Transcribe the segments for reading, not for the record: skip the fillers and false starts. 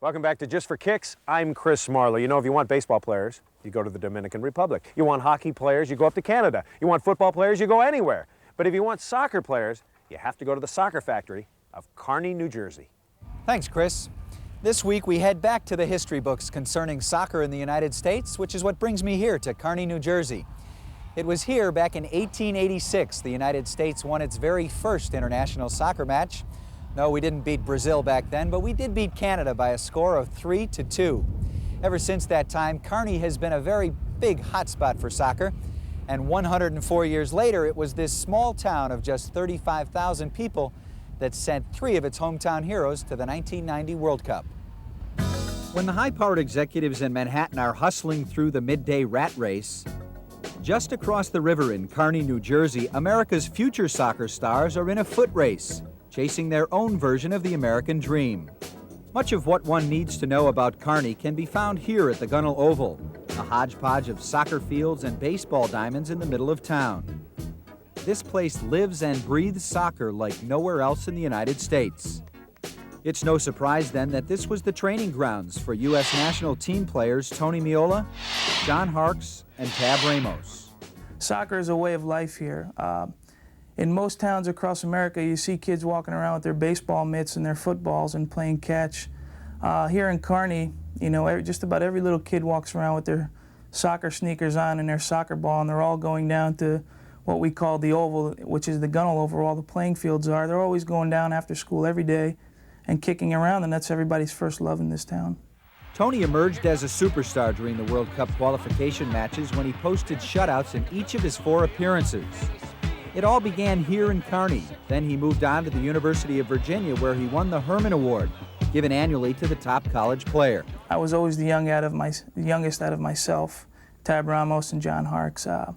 Welcome back to Just for Kicks. I'm Chris Marlowe. You know, if you want baseball players, you go to the Dominican Republic. You want hockey players, you go up to Canada. You want football players, you go anywhere. But if you want soccer players, you have to go to the soccer factory of Kearny, New Jersey. Thanks, Chris. This week we head back to the history books concerning soccer in the United States, which is what brings me here to Kearny, New Jersey. It was here back in 1886 the United States won its very first international soccer match. No, we didn't beat Brazil back then, but we did beat Canada by a score of 3-2. Ever since that time, Kearny has been a very big hotspot for soccer. And 104 years later, it was this small town of just 35,000 people that sent 3 of its hometown heroes to the 1990 World Cup. When the high-powered executives in Manhattan are hustling through the midday rat race, just across the river in Kearny, New Jersey, America's future soccer stars are in a foot race, chasing their own version of the American dream. Much of what one needs to know about Kearny can be found here at the Gunnell Oval, a hodgepodge of soccer fields and baseball diamonds in the middle of town. This place lives and breathes soccer like nowhere else in the United States. It's no surprise then that this was the training grounds for U.S. national team players Tony Meola, John Harkes, and Tab Ramos. Soccer is a way of life here. In most towns across America, you see kids walking around with their baseball mitts and their footballs and playing catch. Here in Kearny, you know, just about every little kid walks around with their soccer sneakers on and their soccer ball, and they're all going down to what we call the Oval, which is the Gunnell Oval, where all the playing fields are. They're always going down after school every day and kicking around, and that's everybody's first love in this town. Tony emerged as a superstar during the World Cup qualification matches when he posted shutouts in each of his 4 appearances. It all began here in Kearny. Then he moved on to the University of Virginia, where he won the Herman Award, given annually to the top college player. I was always the youngest out of myself, Tab Ramos and John Harkes. I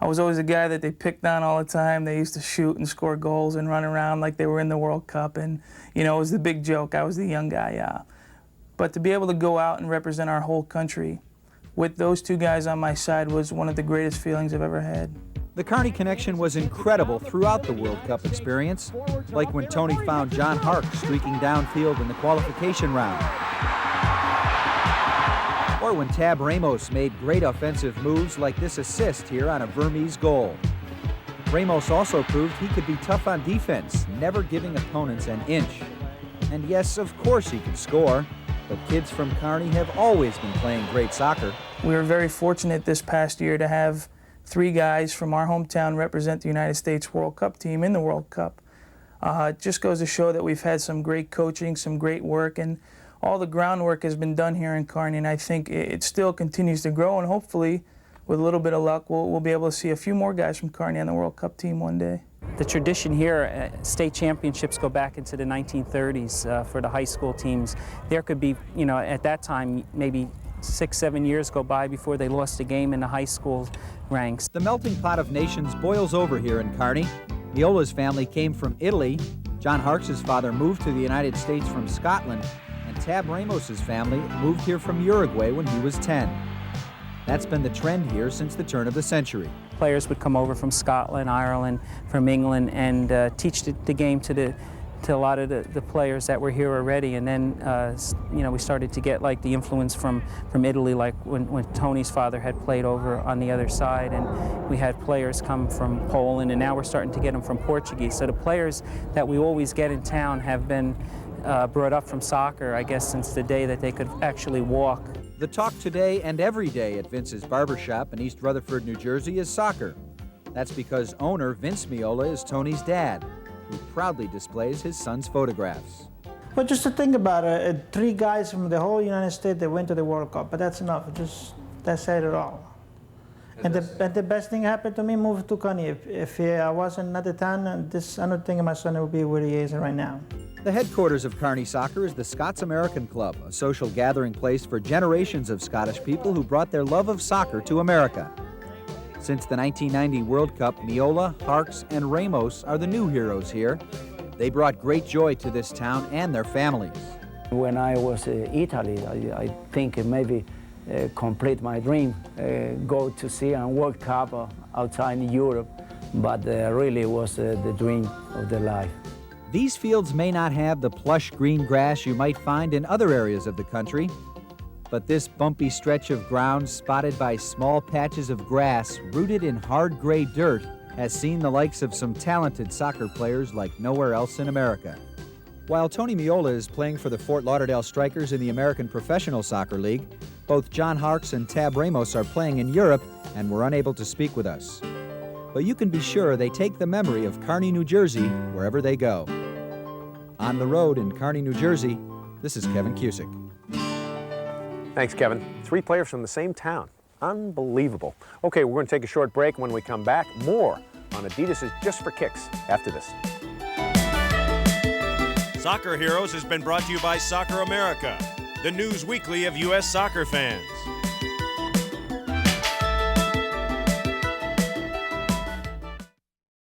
was always the guy that they picked on all the time. They used to shoot and score goals and run around like they were in the World Cup, and you know, it was the big joke. I was the young guy. But to be able to go out and represent our whole country with those 2 guys on my side was one of the greatest feelings I've ever had. The Kearny connection was incredible throughout the World Cup experience, like when Tony found John Harkes streaking downfield in the qualification round, or when Tab Ramos made great offensive moves like this assist here on a Vermes goal. Ramos also proved he could be tough on defense, never giving opponents an inch. And yes, of course he could score, but kids from Kearny have always been playing great soccer. We were very fortunate this past year to have 3 guys from our hometown represent the United States World Cup team in the World Cup. It just goes to show that we've had some great coaching, some great work, and all the groundwork has been done here in Kearny, and I think it still continues to grow, and hopefully, with a little bit of luck, we'll be able to see a few more guys from Kearny on the World Cup team one day. The tradition here, state championships go back into the 1930s for the high school teams. There could be, you know, at that time, maybe 6-7 years go by before they lost a game in the high school ranks. The melting pot of nations boils over here in Kearny. Meola's family came from Italy. John Harkes' father moved to the United States from Scotland, and Tab Ramos' family moved here from Uruguay when he was 10. That's been the trend here since the turn of the century. Players would come over from Scotland, Ireland, from England, and teach the game to a lot of the players that were here already, and then you know, we started to get like the influence from Italy, like when Tony's father had played over on the other side, and we had players come from Poland, and now we're starting to get them from Portuguese. So the players that we always get in town have been brought up from soccer, I guess, since the day that they could actually walk. The talk today and every day at Vince's Barbershop in East Rutherford, New Jersey is soccer. That's because owner Vince Meola is Tony's dad, who proudly displays his son's photographs. But just to think about it, 3 guys from the whole United States that went to the World Cup, but that's enough. That said it all. And the best thing happened to me, moved to Kearny. If I wasn't at the time, I don't think my son would be where he is right now. The headquarters of Kearny Soccer is the Scots American Club, a social gathering place for generations of Scottish people who brought their love of soccer to America. Since the 1990 World Cup, Meola, Harkes, and Ramos are the new heroes here. They brought great joy to this town and their families. When I was in Italy, I think maybe complete my dream, go to see a World Cup outside Europe, but really was the dream of their life. These fields may not have the plush green grass you might find in other areas of the country, but this bumpy stretch of ground spotted by small patches of grass rooted in hard gray dirt has seen the likes of some talented soccer players like nowhere else in America. While Tony Meola is playing for the Fort Lauderdale Strikers in the American Professional Soccer League, both John Harkes and Tab Ramos are playing in Europe and were unable to speak with us. But you can be sure they take the memory of Kearny, New Jersey, wherever they go. On the road in Kearny, New Jersey, this is Kevin Cusick. Thanks, Kevin. 3 players from the same town. Unbelievable. Okay, we're going to take a short break. When we come back, more on Adidas' Just for Kicks after this. Soccer Heroes has been brought to you by Soccer America, the news weekly of U.S. soccer fans.